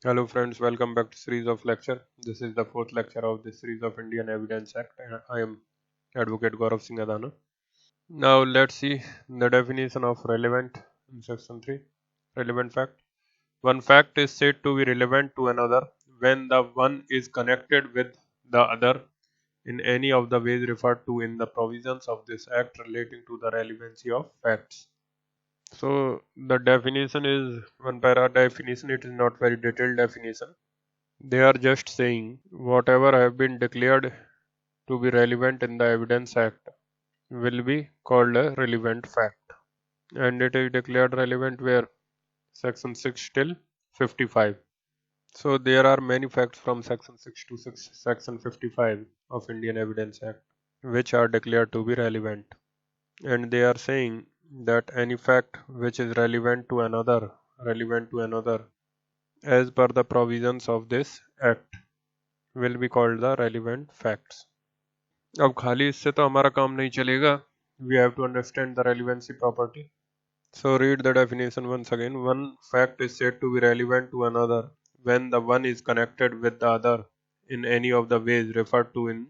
Hello friends, welcome back to series of lecture. This is the fourth lecture of this series of Indian Evidence Act and I am Advocate Gaurav Singh Adana. Now let's see the definition of relevant in section 3. Relevant fact. One fact is said to be relevant to another when the one is connected with the other in any of the ways referred to in the provisions of this act relating to the relevancy of facts. So the definition is one para definition, it is not very detailed definition. They are just saying whatever have been declared to be relevant in the Evidence Act will be called a relevant fact. And it is declared relevant where? Section 6 till 55. So there are many facts from Section 6 to Section 55 of Indian Evidence Act which are declared to be relevant. And they are saying that any fact which is relevant to another as per the provisions of this act will be called the relevant facts. अब खाली इससे तो हमारा काम नहीं चलेगा. We have to understand the relevancy property. So read the definition once again. One fact is said to be relevant to another when the one is connected with the other in any of the ways referred to in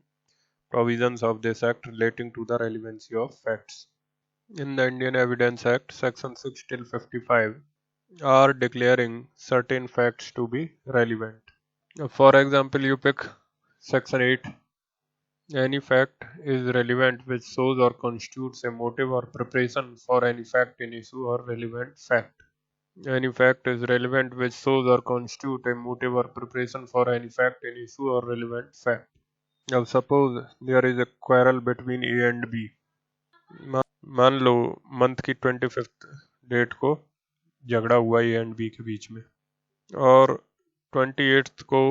provisions of this act relating to the relevancy of facts. In the Indian Evidence Act, section 6 till 55 are declaring certain facts to be relevant. For example, you pick section 8. Any fact is relevant which shows or constitutes a motive or preparation for any fact in issue or relevant fact. Any fact is relevant which shows or constitutes a motive or preparation for any fact in issue or relevant fact. Now suppose there is a quarrel between A and B. मान लो month की 25th date को झगड़ा हुआ A and B के बीच में और 28th को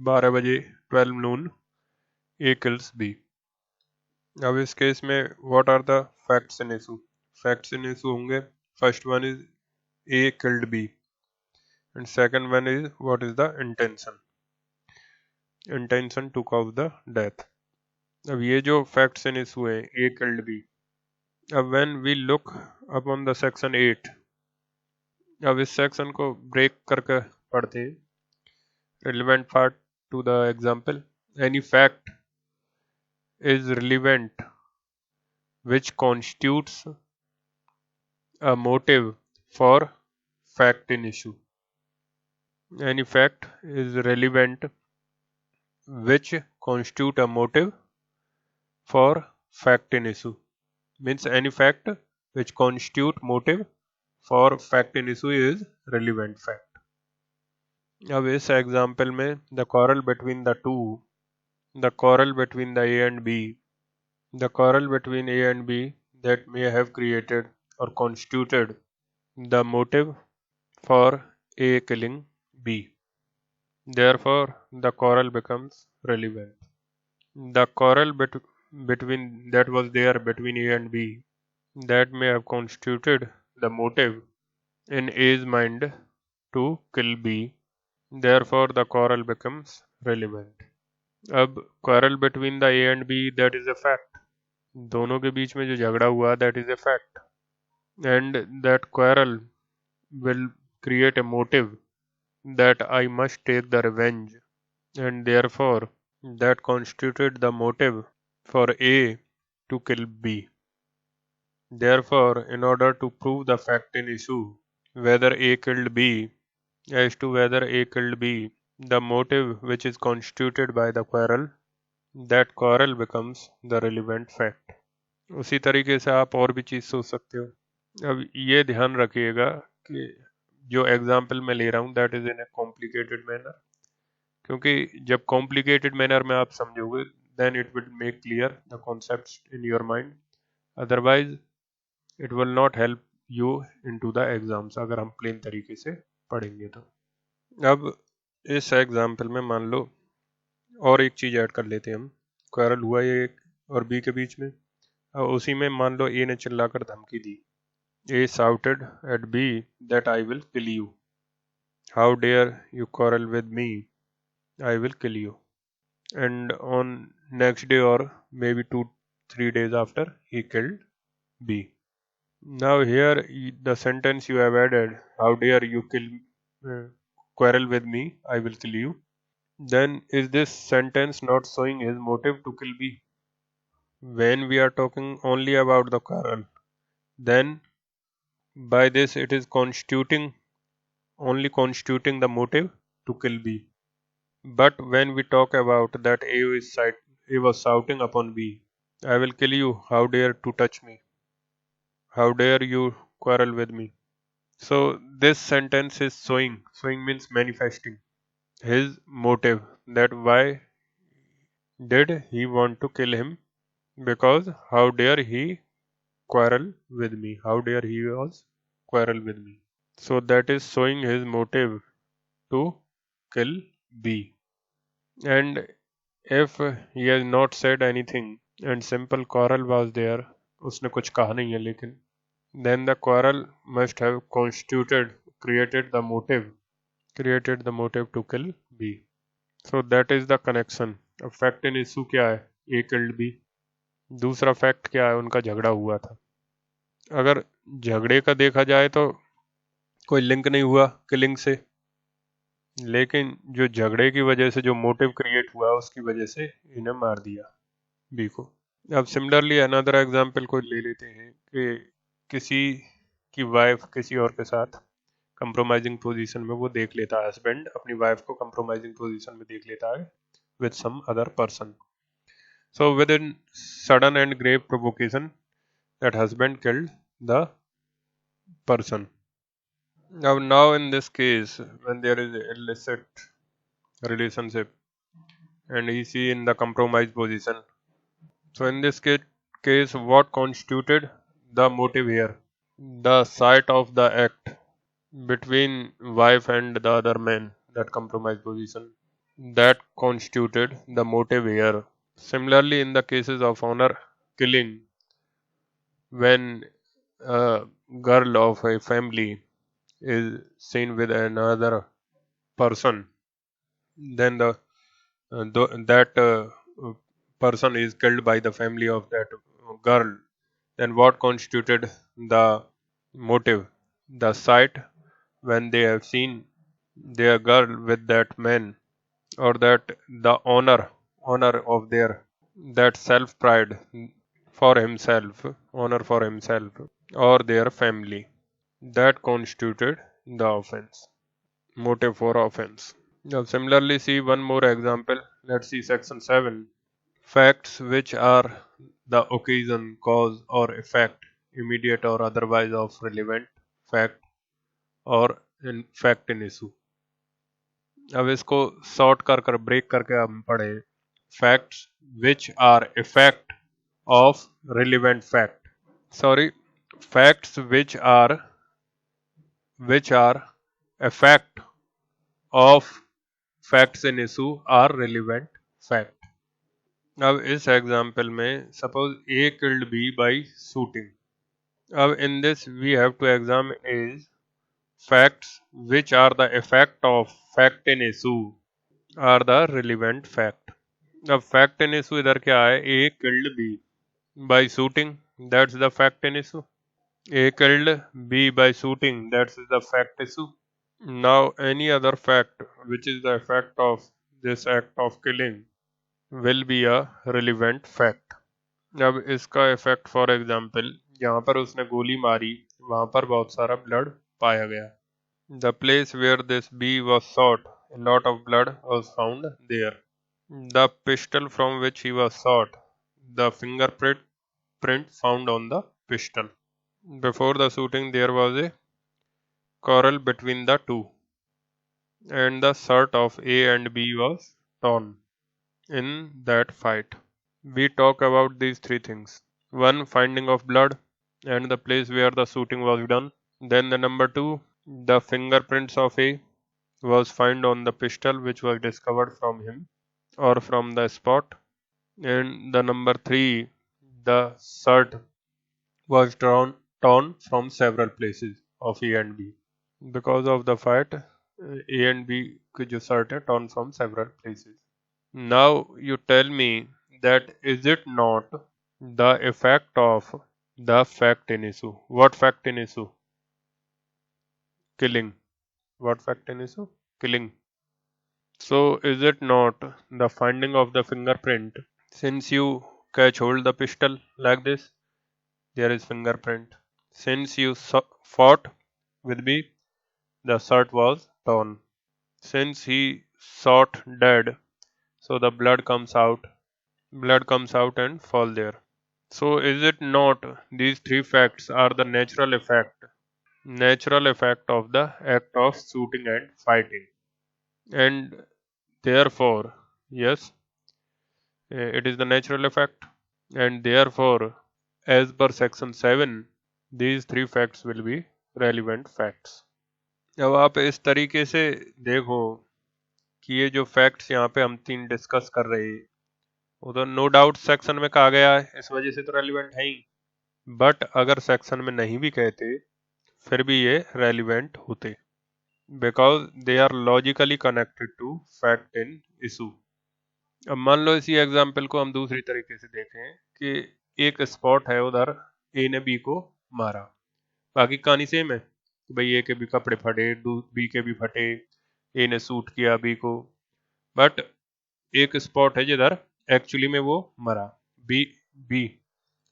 12 बजे 12 नून A kills B. अब इस केस में what are the facts in issue? Facts in issue होंगे, first one is A killed B and second one is what is the intention to cause the death. अब ये जो facts in issue है A killed B. अब when we look upon the section 8, अब इस section को break करके पढ़ते हैं. Relevant part to the example. Any fact is relevant which constitutes a motive for fact in issue. Any fact is relevant which constitute a motive for fact in issue. Means any fact which constitute motive for fact in issue is relevant fact. अब इस example में the quarrel between the A and B, the quarrel between A and B that may have created or constituted the motive for A killing B. Therefore, the quarrel becomes relevant. The quarrel between that was there between A and B that may have constituted the motive in A's mind to kill B. Therefore, the quarrel becomes relevant. अब quarrel between the A and B that is a fact. दोनों के बीच में जो झगड़ा हुआ that is a fact. And that quarrel will create a motive that I must take the revenge, and therefore that constituted the motive for A to kill B. Therefore, in order to prove the fact in issue, whether A killed B, as to whether A killed B, the motive which is constituted by the quarrel, that quarrel becomes the relevant fact. उसी तरीके से आप और भी चीज़ सोच सकते हो. अब ये ध्यान रखिएगा कि जो एग्जाम्पल मैं ले रहा हूँ that is in a complicated manner, क्योंकि जब कॉम्प्लिकेटेड मैनर में आप समझोगे then it will make clear the concepts in your mind, otherwise it will not help you into the exams अगर हम प्लेन तरीके से पढ़ेंगे तो. अब इस एग्जाम्पल में मान लो और एक चीज़ ऐड कर लेते हैं हम. क्वारल हुआ ए और बी के बीच में, और उसी में मान लो ए ने चिल्लाकर धमकी दी. A shouted at B that I will kill you. How dare you quarrel with me? I will kill you. And on next day or maybe 2-3 days after, he killed B. Now here the sentence you have added, how dare you quarrel with me, I will kill you. Then is this sentence not showing his motive to kill B? When we are talking only about the quarrel, then by this it is only constituting the motive to kill B. But when we talk about that A was shouting upon B, I will kill you, how dare to touch me? How dare you quarrel with me? So this sentence is showing means manifesting his motive, that why did he want to kill him? Because how dare he quarrel with me? How dare he was quarrel with me? So that is showing his motive to kill B. And if he has not said anything and simple quarrel was there, उसने कुछ कहा नहीं है लेकिन, then the quarrel must have created the motive to kill B. So that is the connection. अब fact in issue क्या है? A killed B. दूसरा फैक्ट क्या है? उनका झगड़ा हुआ था. अगर झगड़े का देखा जाए तो कोई लिंक नहीं हुआ किलिंग से, लेकिन जो झगड़े की वजह से जो मोटिव क्रिएट हुआ उसकी वजह से इन्हें मार दिया बी को. अब सिमिलरली अनदर एग्जांपल को ले लेते हैं कि किसी की वाइफ किसी और के साथ कंप्रोमाइजिंग पोजीशन में वो देख लेता है, हस्बैंड अपनी वाइफ को कंप्रोमाइजिंग पोजीशन में देख लेता है with some other person. So with in sudden and grave provocation that husband killed the person. Now in this case, when there is a illicit relationship and he is in the compromised position, so in this case, what constituted the motive here? The sight of the act between wife and the other man, that compromised position, that constituted the motive here. Similarly, in the cases of honor killing, when a girl of a family is seen with another person, then that person is killed by the family of that girl. Then what constituted the motive? The sight when they have seen their girl with that man, or that the honor of their that self pride for himself, honor for himself or their family, that constituted the offense, motive for offense. Now similarly, see one more example. Let's see section 7. Facts which are the occasion, cause or effect, immediate or otherwise, of relevant fact or in fact in issue. अब इसको sort कर break करके हम पढ़े. Facts which are effect of relevant fact, sorry, facts which are effect of facts in issue are relevant fact. अब इस example में suppose A killed B by shooting. अब in this we have to examine is facts which are the effect of fact in issue are the relevant fact. अब fact in issue इधर क्या है? A killed B by shooting, that's the fact in issue. A killed B by shooting, that's the fact issue. Now any other fact which is the effect of this act of killing will be a relevant fact. अब इसका effect for example, यहाँ पर उसने गोली मारी, वहाँ पर बहुत सारा blood पाया गया. The place where this bee was shot, a lot of blood was found there. The pistol from which he was shot, the fingerprint found on the pistol. Before the shooting there was a quarrel between the two, and the shirt of A and B was torn in that fight. We talk about these three things. One, finding of blood and the place where the shooting was done. Then the number two, the fingerprints of A was found on the pistol which was discovered from him or from the spot. And the number three, the shirt was torn from several places of A and B. Because of the fight, A and B की जो shirt है torn from several places. Now you tell me that is it not the effect of the fact in issue? What fact in issue? Killing. What fact in issue? killing. So is it not the finding of the fingerprint? Since you catch hold the pistol like this, there is fingerprint. Since you fought with me, the shirt was torn. Since he shot dead, so the blood comes out. Blood comes out and fall there. So is it not these three facts are the natural effect of the act of shooting and fighting, and therefore, yes, it is the natural effect, and therefore, as per section 7, these three facts will be relevant facts. अब आप इस तरीके से देखो कि ये जो facts यहाँ पे हम तीन डिस्कस कर रहे हैं वो तो नो डाउट सेक्शन में कहा गया है, इस वजह से तो रेलिवेंट है ही। बट अगर सेक्शन में नहीं भी कहते फिर भी ये रेलिवेंट होते, because they are logically connected to fact in issue. अब मान लो इसी एग्जाम्पल को हम दूसरी तरीके से देखें कि एक स्पॉट है, उधर ए ने बी को मारा, बाकी कहानी सेम है कि भाई ए के भी कपड़े फटे, बी के भी फटे, ए ने शूट किया बी को, बट एक स्पॉट है जिधर एक्चुअली में वो मरा बी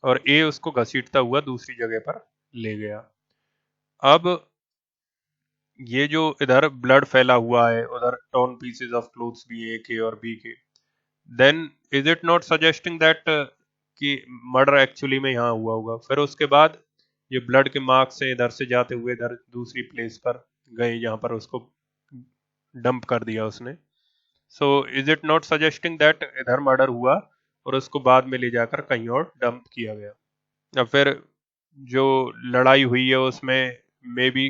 और ए उसको घसीटता हुआ दूसरी जगह पर ले गया। अब ये जो इधर ब्लड फैला हुआ है, उधर टॉर्न पीसेस ऑफ क्लोथ्स भी ए के और बी के, then is it not suggesting that कि मर्डर एक्चुअली में यहाँ हुआ होगा। फिर उसके बाद ये ब्लड के मार्क्स से इधर से जाते हुए इधर दूसरी प्लेस पर गए जहाँ पर उसको डंप कर दिया उसने। So is it not suggesting that इधर मर्डर हुआ और उसको बाद में ले जाकर कहीं और डंप किया गया। या फिर जो लड़ाई हुई है उसमें मे बी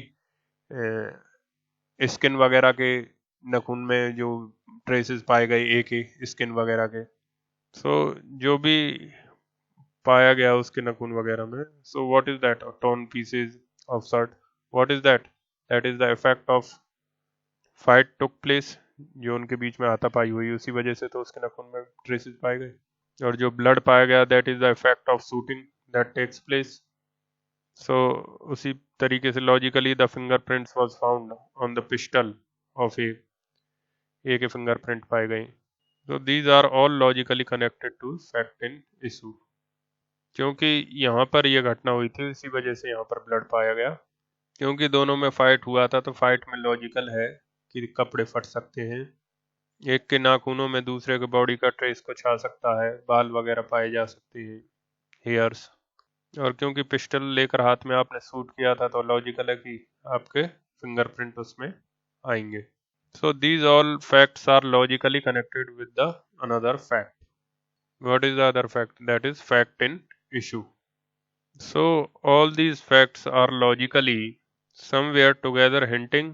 स्किन वगैरह के नखून में जो ट्रेसेस पाए गए ए के स्किन वगैरह के, सो जो भी पाया गया उसके नखून वगैरह में, so what is that torn pieces of shirt, what is that, that is the effect of fight took place, जो उनके बीच में हाथापाई हुई उसी वजह से तो उसके नखून में ट्रेसेस पाए गए। और जो ब्लड पाया गया that is the effect of shooting that takes place. So उसी तरीके से logically the fingerprints was found on the pistol of A के फिंगरप्रिंट पाए गए। तो these are all logically connected to fact in issue. क्योंकि यहाँ पर यह घटना हुई थी इसी वजह से यहाँ पर ब्लड पाया गया, क्योंकि दोनों में फाइट हुआ था तो फाइट में लॉजिकल है कि कपड़े फट सकते हैं, एक के नाखूनों में दूसरे के बॉडी का ट्रेस को छा सकता है, बाल वगैरह पाए जा सकते हैं, हेयर्स, और क्योंकि पिस्टल लेकर हाथ में आपने शूट किया था तो लॉजिकल है कि आपके फिंगरप्रिंट उसमें आएंगे। So these all facts are logically connected with the another fact. What is the other fact? That is fact in issue. So all these facts are logically somewhere together hinting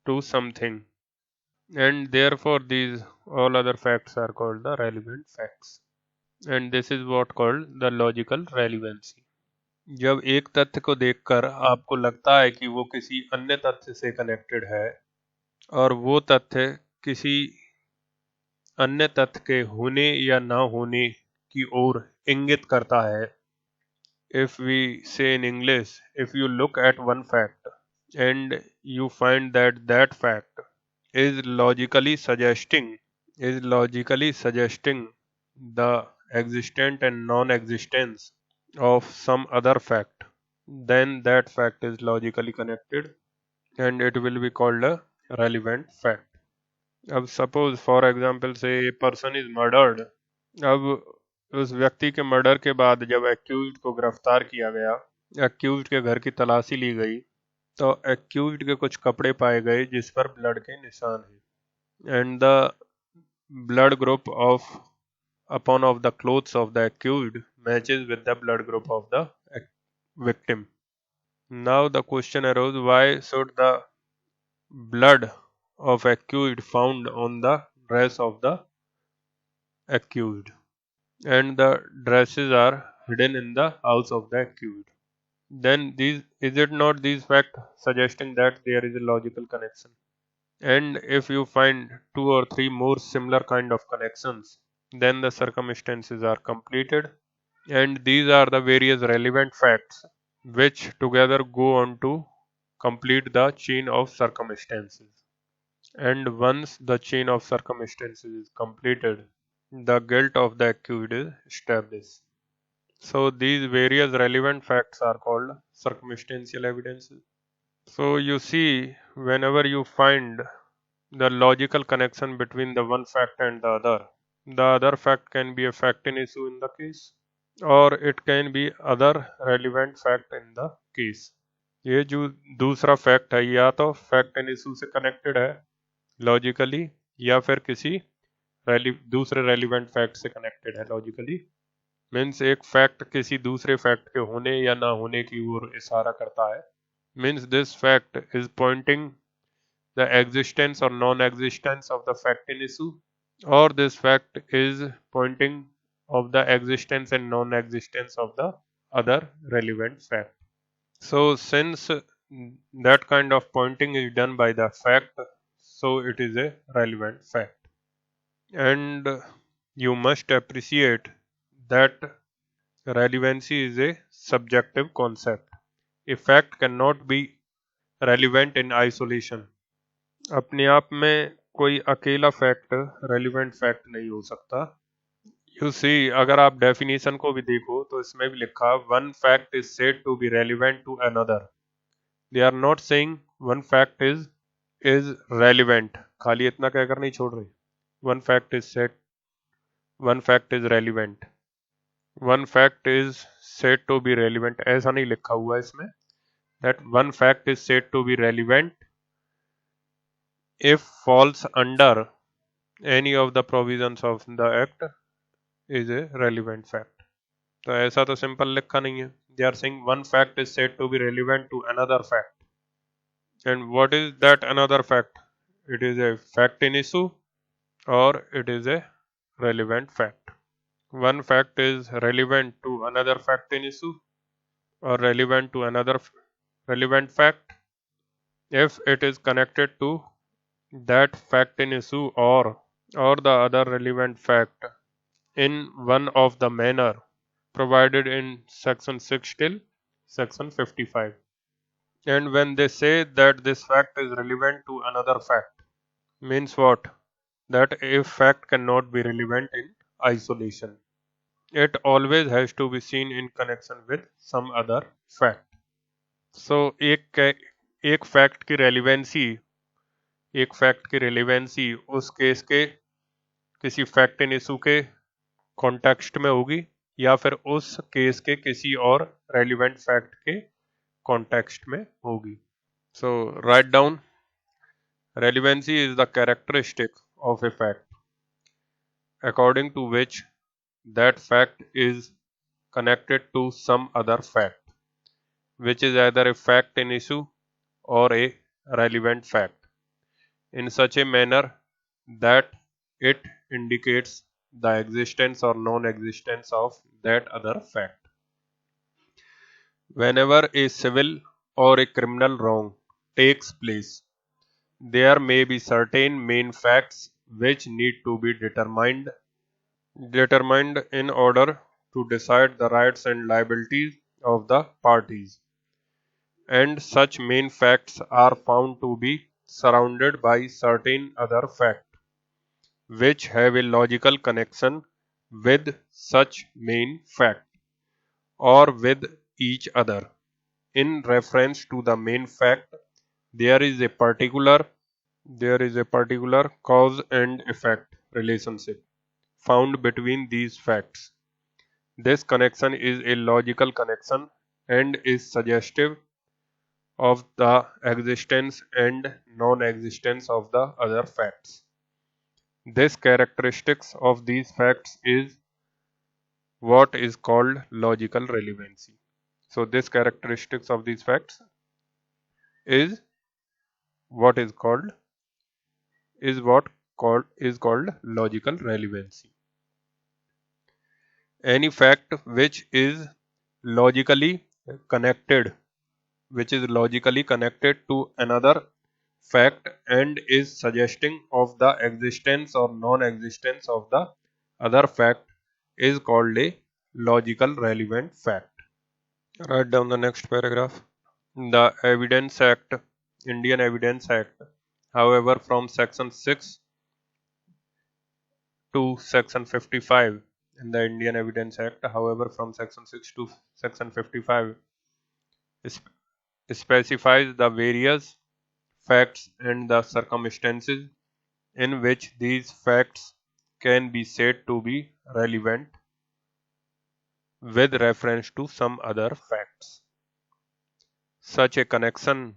to something, and therefore these all other facts are called the relevant facts, and this is what called the logical relevancy. जब एक तथ्य को देखकर आपको लगता है कि वो किसी अन्य तथ्य से कनेक्टेड है और वो तथ्य किसी अन्य तथ्य के होने या ना होने की ओर इंगित करता है, if we say in English, if you look at one fact and you find that that fact is logically suggesting the existence and non-existence of some other fact, then that fact is logically connected and it will be called a relevant fact. अब suppose for example से a person is murdered, अब उस व्यक्ति के murder के बाद जब accused को गिरफ्तार किया गया, एक्यूज्ड के घर की तलाशी ली गई तो एक्यूज्ड के कुछ कपड़े पाए गए जिस पर ब्लड के निशान हैं, and the blood group of upon of the clothes of the accused matches with the blood group of the victim. Now the question arose, why should the blood of accused found on the dress of the accused and the dresses are hidden in the house of the accused? Then is it not these facts suggesting that there is a logical connection? And if you find 2 or 3 more similar kind of connections, then the circumstances are completed, and these are the various relevant facts which together go on to complete the chain of circumstances. and once the chain of circumstances is completed, the guilt of the accused is established. So these various relevant facts are called circumstantial evidences. So you see, whenever you find the logical connection between the one fact and the other fact can be a fact in issue in the case, or it can be other relevant fact in the case. ये जो दूसरा fact है या तो fact and issue से connected है logically, या फिर किसी दूसरे रेलिवेंट फैक्ट से कनेक्टेड है लॉजिकली। मीन्स एक फैक्ट किसी दूसरे फैक्ट के होने या ना होने की ओर इशारा करता है। Means this fact is pointing the existence और non existence of the fact in issue, or this fact is pointing of the existence and non-existence of the other relevant fact. So since that kind of pointing is done by the fact, so it is a relevant fact. And you must appreciate that relevancy is a subjective concept. A fact cannot be relevant in isolation. अपने आप में कोई अकेला fact relevant fact नहीं हो सकता। You see, अगर आप डेफिनेशन को भी देखो तो इसमें भी लिखा one fact is said to be relevant to another. They are not saying one fact is relevant, खाली इतना कहकर नहीं छोड़ रहे। One fact is said, one fact is relevant, one fact is said to be relevant, ऐसा नहीं लिखा हुआ इसमें। That one fact is said to be relevant if falls under any of the provisions of the act is a relevant fact. तो ऐसा तो simple लिखा नहीं है। They are saying one fact is said to be relevant to another fact. And what is that another fact? It is a fact in issue or it is a relevant fact. One fact is relevant to another fact in issue or relevant to another relevant fact if it is connected to that fact in issue or the other relevant fact in one of the manner provided in section 6 till section 55. And when they say that this fact is relevant to another fact, means what? That a fact cannot be relevant in isolation. It always has to be seen in connection with some other fact. So एक fact की relevancy, एक fact की relevancy उस case के किसी fact in issue के context में होगी या फिर उस केस के किसी और रेलिवेंट फैक्ट के कॉन्टेक्स्ट में होगी। So write down, relevancy is the characteristic of a fact according to which that fact is connected to some other fact which is either a fact in issue or a relevant fact in such a manner that it indicates the existence or non-existence of that other fact. Whenever a civil or a criminal wrong takes place, there may be certain main facts which need to be determined in order to decide the rights and liabilities of the parties. And such main facts are found to be surrounded by certain other facts which have a logical connection with such main fact or with each other. In reference to the main fact, there is a particular cause and effect relationship found between these facts. This connection is a logical connection and is suggestive of the existence and non-existence of the other facts. This characteristics of these facts is what is called logical relevancy. So this characteristics of these facts is what is called logical relevancy. Any fact which is logically connected to another fact and is suggesting of the existence or non-existence of the other fact is called a logical relevant fact. Write down the next paragraph. The Evidence Act, Indian Evidence Act, However, from section 6 to section 55 in the Indian Evidence Act, however, from section 6 to section 55 specifies the various facts and the circumstances in which these facts can be said to be relevant with reference to some other facts. Such a connection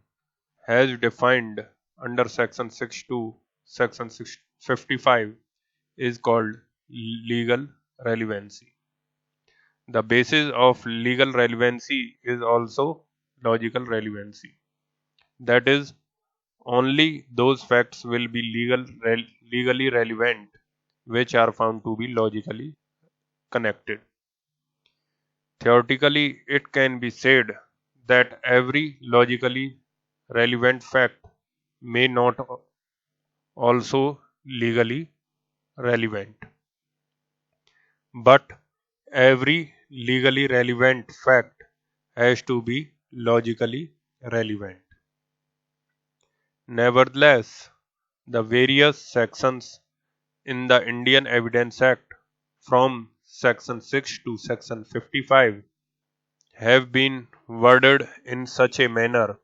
has defined under section 6 to section 55 is called legal relevancy. The basis of legal relevancy is also logical relevancy. That is, only those facts will be legally relevant which are found to be logically connected. Theoretically, it can be said that every logically relevant fact may not also legally relevant, but every legally relevant fact has to be logically relevant. Nevertheless, the various sections in the Indian Evidence Act from section 6 to section 55 have been worded in such a manner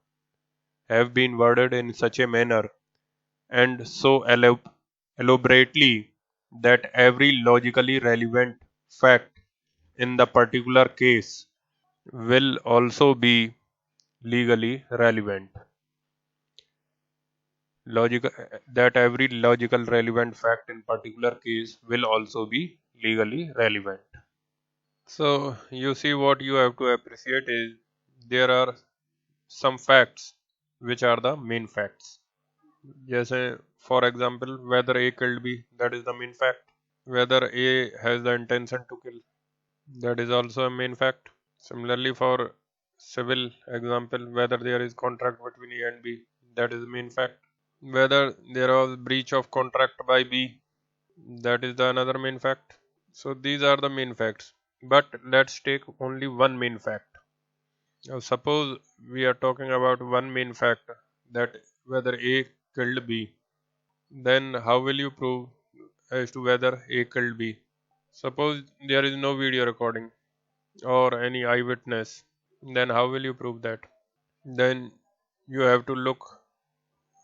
and so elaborately that every logically relevant fact in the particular case will also be legally relevant. That every logical relevant fact in particular case will also be legally relevant. So you see, what you have to appreciate is there are some facts which are the main facts. Yes, for example, whether A killed B, that is the main fact. Whether A has the intention to kill, that is also a main fact. Similarly, for civil example, whether there is contract between A and B, that is the main fact. Whether there was breach of contract by B, that is the another main fact. So these are the main facts. But let's take only one main fact. Now suppose we are talking about one main fact, that whether A killed B, then how will you prove as to whether A killed B? Suppose there is no video recording or any eyewitness, then how will you prove that? Then you have to look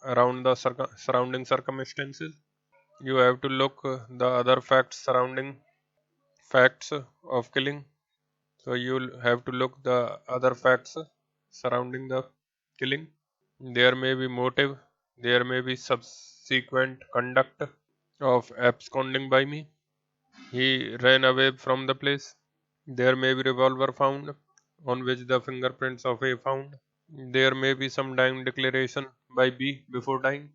around the surrounding circumstances. You have to look the other facts surrounding facts of killing. So you'll have to look the other facts surrounding the killing. There may be motive, there may be subsequent conduct of absconding by me. He ran away from the place. There may be revolver found on which the fingerprints of A found. There may be some dying declaration by B before dying,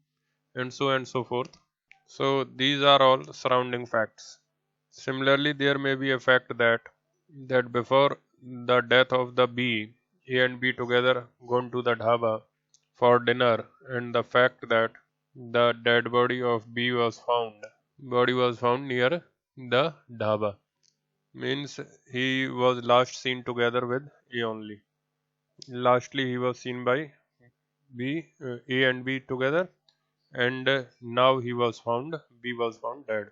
and so forth. So these are all surrounding facts. Similarly, there may be a fact that before the death of the B, A and B together gone to the dhaba for dinner, and the fact that the dead body of B was found. Body was found near the dhaba. Means he was last seen together with A only. Lastly, he was seen by A and B together, and now he was found, B was found dead.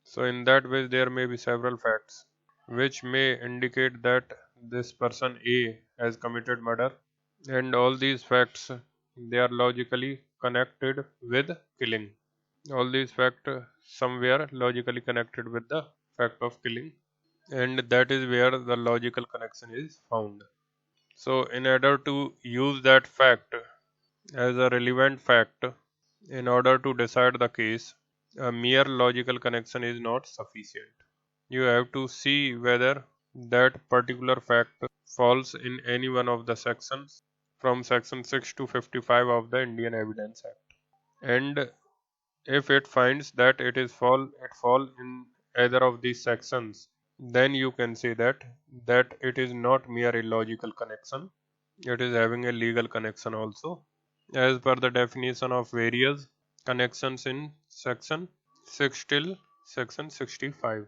So in that way, there may be several facts which may indicate that this person A has committed murder, and all these facts, they are logically connected with killing. All these facts somewhere logically connected with the fact of killing, and that is where the logical connection is found. So in order to use that fact as a relevant fact in order to decide the case, a mere logical connection is not sufficient. You have to see whether that particular fact falls in any one of the sections from section 6 to 55 of the Indian Evidence Act. And if it finds that it fall in either of these sections, then you can say that it is not mere illogical connection, it is having a legal connection also, as per the definition of various connections in section 6 till section 55.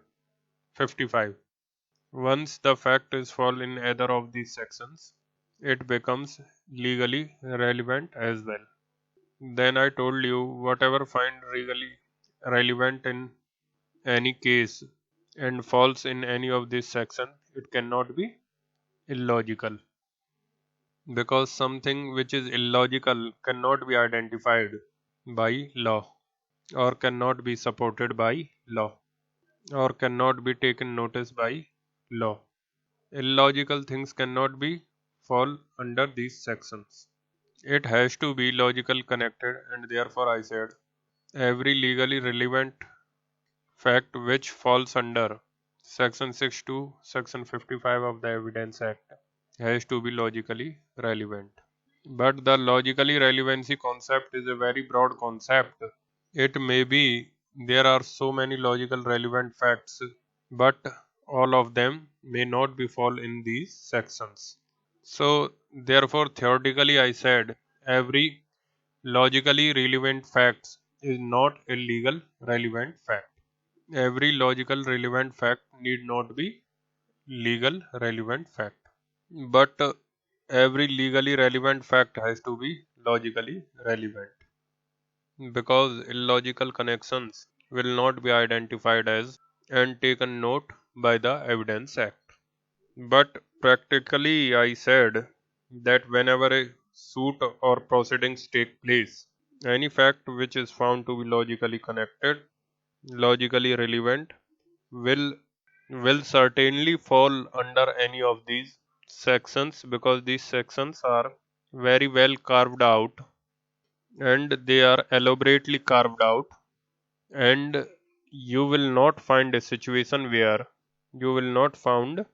Once the fact is fall in either of these sections, it becomes legally relevant as well. then I told you whatever find really relevant in any case and false in any of this section, it cannot be illogical, because something which is illogical cannot be identified by law, or cannot be supported by law, or cannot be taken notice by law. Illogical things cannot be fall under these sections. It has to be logical connected, and therefore I said every legally relevant fact which falls under section 6 to section 55 of the Evidence Act has to be logically relevant. But the logically relevancy concept is a very broad concept. It may be there are so many logical relevant facts, but all of them may not be fall in these sections. So therefore theoretically I said every logically relevant fact is not a legal relevant fact. Every logical relevant fact need not be legal relevant fact. But every legally relevant fact has to be logically relevant, because illogical connections will not be identified as and taken note by the Evidence Act. But practically, I said that whenever a suit or proceedings take place, any fact which is found to be logically connected, logically relevant, will certainly fall under any of these sections, because these sections are very well carved out, and they are elaborately carved out, and you will not find a situation where you will not found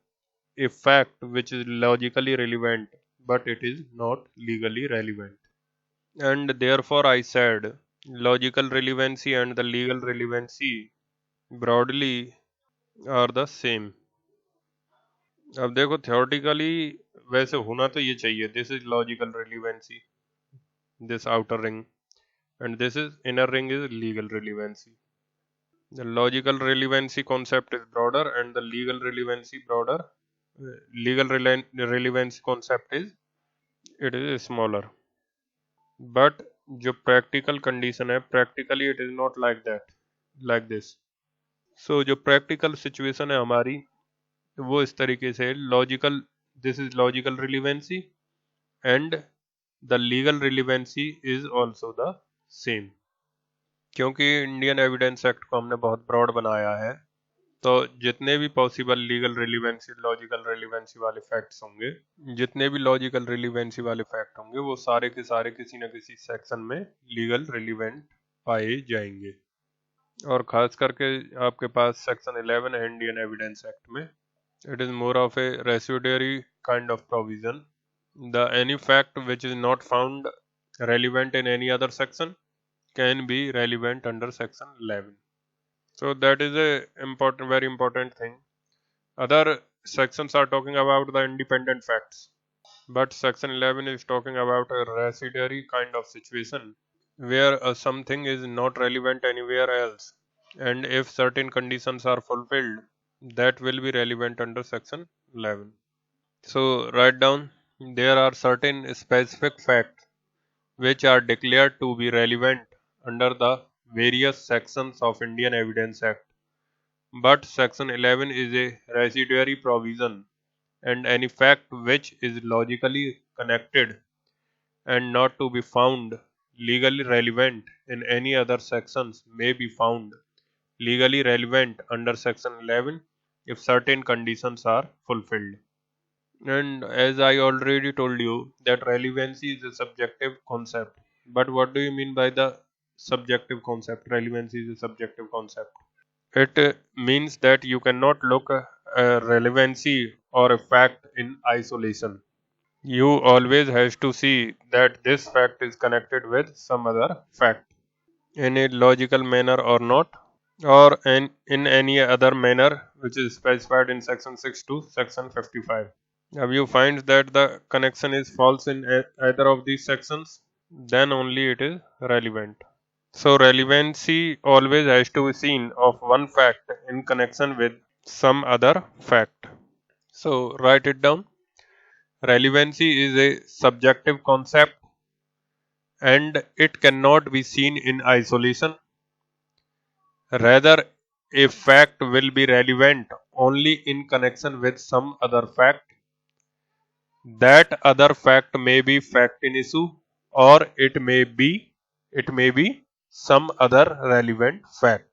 a fact which is logically relevant but it is not legally relevant. And therefore I said logical relevancy and the legal relevancy broadly are the same. अब देखो theoretically वैसे होना तो ये चाहिए, this is logical relevancy, this outer ring, and this is inner ring is legal relevancy. The logical relevancy concept is broader and the legal relevancy broader. Relevancy concept is it is smaller. But जो practical condition है, practically it is not like that, like this. So जो practical situation है हमारी वो इस तरीके से logical, this is logical relevancy and the legal relevancy is also the same. क्योंकि इंडियन एविडेंस एक्ट को हमने बहुत ब्रॉड बनाया है, तो जितने भी possible legal relevancy logical relevancy वाले फैक्ट्स होंगे, जितने भी लॉजिकल रिलीवेंसी वाले फैक्ट होंगे वो सारे के सारे किसी न किसी सेक्शन में लीगल रिलीवेंट पाए जाएंगे। और खास करके आपके पास सेक्शन 11 है इंडियन एविडेंस एक्ट में, it is more of A residuary kind of provision. The any fact which is not found relevant in any other section can be relevant under section 11. So that is a important, very important thing. Other sections are talking about the independent facts, but section 11 is talking about a residuary kind of situation where something is not relevant anywhere else, and if certain conditions are fulfilled, that will be relevant under section 11. So write down there are certain specific facts which are declared to be relevant under the various sections of Indian Evidence Act. But section 11 is a residuary provision, and any fact which is logically connected and not to be found legally relevant in any other sections may be found legally relevant under section 11 if certain conditions are fulfilled. And as I already told you that relevancy is a subjective concept. But what do you mean by the subjective concept? Relevancy is a subjective concept. It means that you cannot look a relevancy or a fact in isolation. You always has to see that this fact is connected with some other fact in a logical manner or not, or in any other manner which is specified in section 6 to section 55. If you find that the connection is false in either of these sections, then only it is relevant. So relevancy always has to be seen of one fact in connection with some other fact. So write it down. Relevancy is a subjective concept and it cannot be seen in isolation. Rather, a fact will be relevant only in connection with some other fact. That other fact may be fact in issue, or it may be some other relevant fact.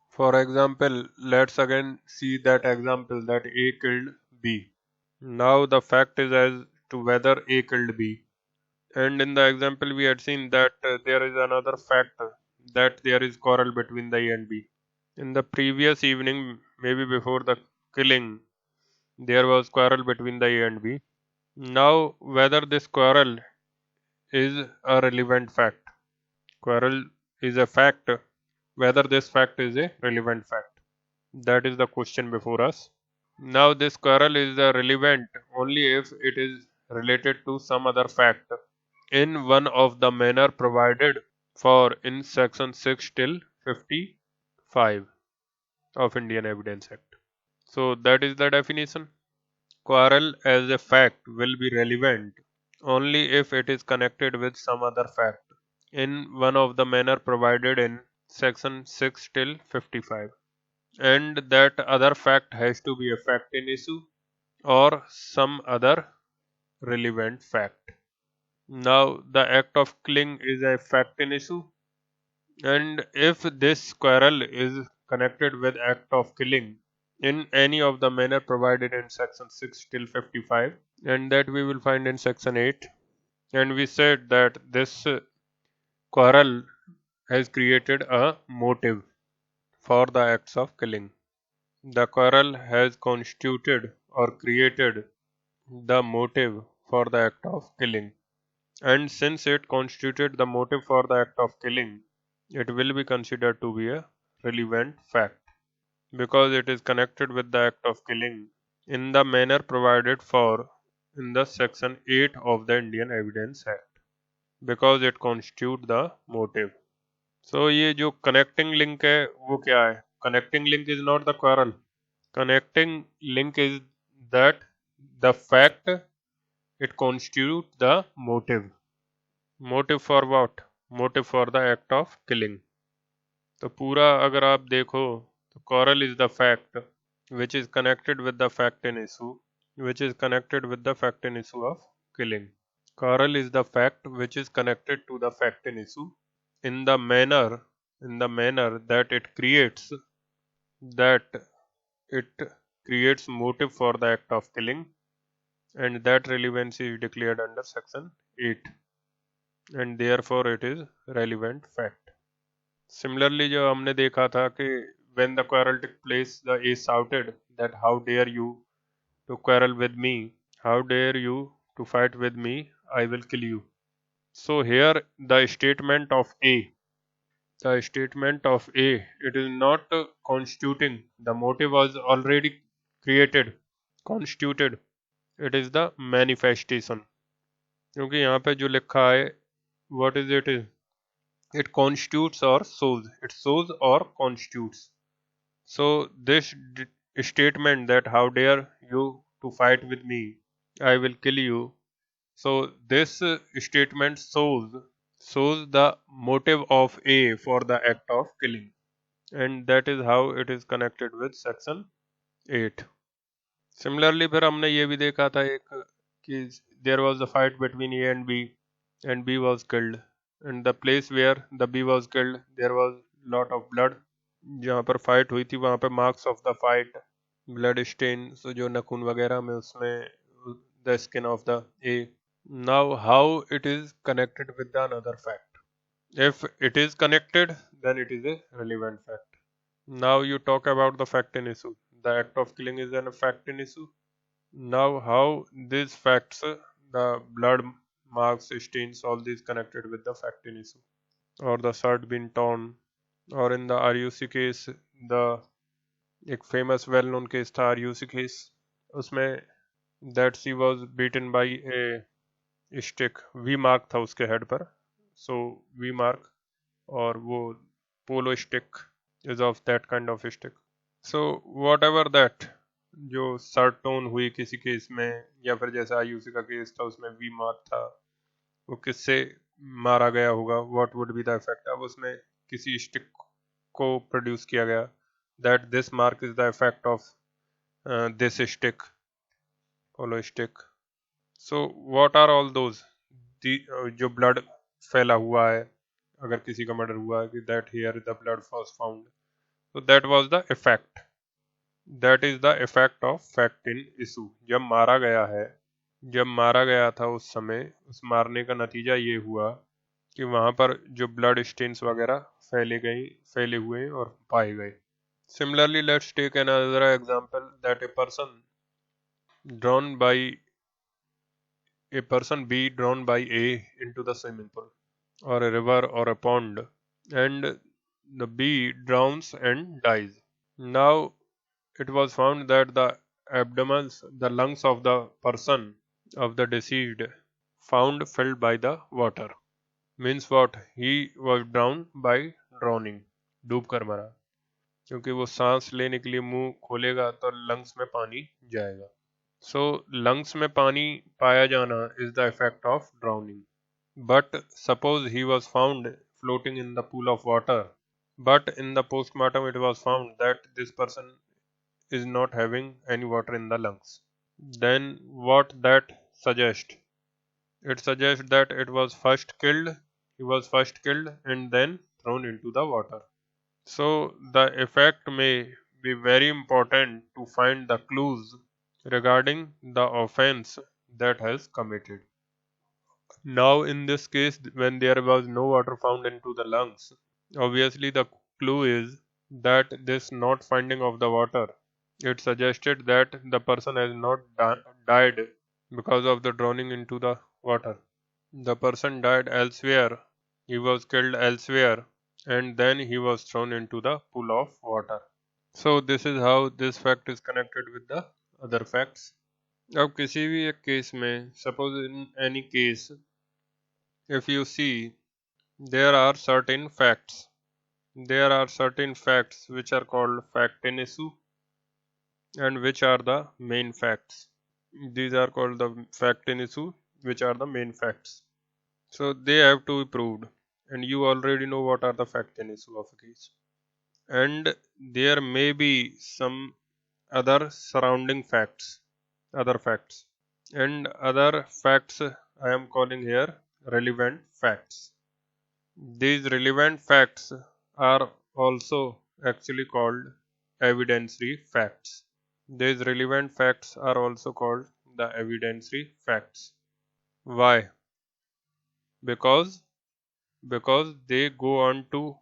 For example, let's again see that example that A killed B. Now the fact is as to whether A killed B. And in the example we had seen that there is another fact that there is quarrel between the A and B. In the previous evening, maybe before the killing, there was quarrel between the A and B. Now whether this quarrel is a relevant fact. Quarrel is a fact. Whether this fact is a relevant fact. That is the question before us. Now this quarrel is relevant only if it is related to some other fact in one of the manner provided for in section 6 till 55 of Indian Evidence Act. So that is the definition. Quarrel as a fact will be relevant only if it is connected with some other fact in one of the manner provided in section 6 till 55, and that other fact has to be a fact in issue or some other relevant fact. Now the act of killing is a fact in issue, and if this quarrel is connected with act of killing in any of the manner provided in section 6 till 55, and that we will find in section 8, and we said that this quarrel has created a motive for the acts of killing. The quarrel has constituted or created the motive for the act of killing. And since it constituted the motive for the act of killing, it will be considered to be a relevant fact because it is connected with the act of killing in the manner provided for in the section 8 of the Indian Evidence Act because it constitutes the motive. So ये जो connecting link है वो क्या है? Connecting link is not the quarrel. Connecting link is that the fact it constitutes the motive. Motive for what? Motive for the act of killing. तो पूरा अगर आप देखो तो quarrel is the fact which is connected with the fact in issue, which is connected with the fact in issue of killing. Quarrel is the fact which is connected to the fact in issue in the manner that it creates motive for the act of killing, and that relevancy is declared under section 8, and therefore it is relevant fact. Similarly, जो हमने देखा था कि when the quarrel took place, the A shouted that how dare you to quarrel with me, how dare you to fight with me, I will kill you. So here the statement of A, it is not constituting, the motive was already created, constituted, it is the manifestation. क्योंकि यहाँ पे जो लिखा है what is it is, it constitutes or shows, it shows or constitutes. So this statement that how dare you to fight with me, I will kill you. So this statement shows the motive of A for the act of killing, and that is how it is connected with section 8. Similarly, फिर हमने ये भी देखा था एक कि there was a fight between A and B was killed. And the place where the B was killed, there was lot of blood. जहाँ पर फाइट हुई थी वहाँ पे marks of the fight, blood stain, so जो नखून वगैरह में उसमें the skin of the A. Now how it is connected with the another fact? If it is connected, then it is a relevant fact. Now you talk about the fact in issue. The act of killing is a fact in issue. Now how these facts, the blood marks, stains, all these connected with the fact in issue, or the shirt being torn, or in the RUC case, the एक famous well-known case था RUC case, उसमें that she was beaten by a stick, V mark था उसके head पर, so V mark, और वो polo stick is of that kind of stick. So whatever that, जो shirt tone हुई किसी केस में, या फिर जैसा आयुषी का केस था उसमें वी मार्क था, वो किससे मारा गया होगा, what would be the effect. अब उसमें किसी स्टिक को प्रोड्यूस किया गया, that this mark is the effect of this stick, polo stick. So what are all those, जो ब्लड फैला हुआ है, अगर किसी का मर्डर हुआ है, कि that here the blood was found, so that was the effect, that is the effect of fact in issue। जब मारा गया था उस समय, उस मारने का नतीजा ये हुआ कि वहां पर जो ब्लड स्टेन्स वगैरह फैले हुए और पाए गए। Similarly, let's take another example, that a person B drawn by A into the swimming pool or a river or a pond, and the B drowns and dies. Now it was found that the lungs of the person, of the deceased, found filled by the water. Means what? He was drowned by drowning, डूब कर मरा, क्योंकि वो सांस लेने के लिए मुंह खोलेगा तो लंग्स में पानी जाएगा। सो लंग्स में पानी पाया जाना is the effect of drowning. But suppose he was found floating in the pool of water, but in the postmortem it was found that this person is not having any water in the lungs. Then what that suggests? It suggests that he was first killed and then thrown into the water. So the effect may be very important to find the clues regarding the offense that has committed. Now in this case, when there was no water found into the lungs, obviously the clue is that this not finding of the water, it suggested that the person has not died because of the drowning into the water. The person died elsewhere, he was killed elsewhere, and then he was thrown into the pool of water. So this is how this fact is connected with the other facts. अब किसी भी एक case में, suppose in any case, if you see, there are certain facts which are called fact in issue and which are the main facts. These are called the fact in issue, which are the main facts. So they have to be proved, and you already know what are the fact in issue of a case. And there may be some other surrounding facts, and other facts I am calling here relevant facts. These relevant facts are also actually called evidentiary facts. These relevant facts are also called the evidentiary facts. Why? Because they go on to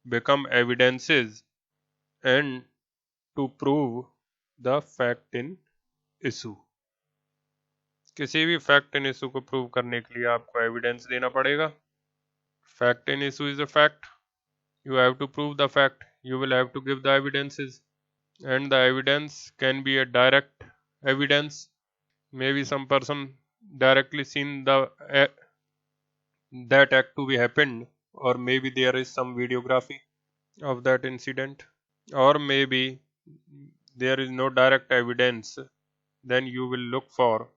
become evidences and to prove the fact in issue. किसी भी fact in issue को prove करने के लिए आपको evidence देना पड़ेगा. Fact in issue is a fact. You have to prove the fact. You will have to give the evidences, and the evidence can be a direct evidence. Maybe some person directly seen that act to be happened, or maybe there is some videography of that incident, or maybe there is no direct evidence. Then you will look for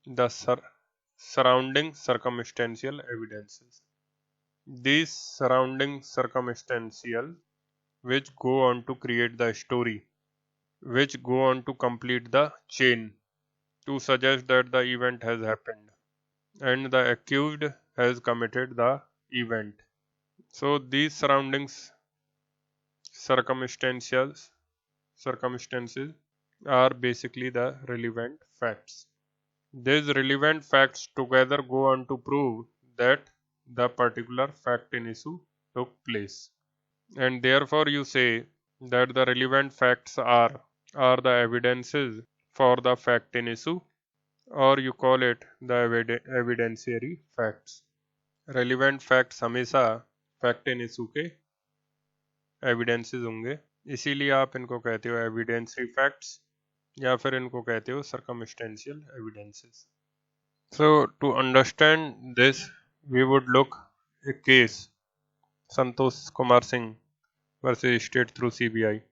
the surrounding circumstantial evidences. These surrounding circumstantial, which go on to create the story, which go on to complete the chain to suggest that the event has happened and the accused has committed the event. So these surroundings circumstances are basically the relevant facts. These relevant facts together go on to prove that the particular fact in issue took place. And therefore you say that the relevant facts are the evidences for the fact in issue, or you call it the evidentiary facts. Relevant facts हमेशा fact in issue के evidences होंगे, इसीलिए आप इनको कहते हो evidentiary facts या फिर इनको कहते हो circumstantial evidences. So to understand this, we would look a case, Santosh Kumar Singh versus State through CBI.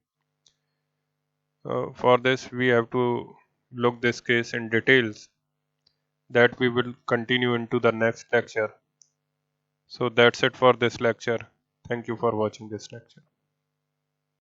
For this, we have to look this case in details, that we will continue into the next lecture. So that's it for this lecture. Thank you for watching this lecture.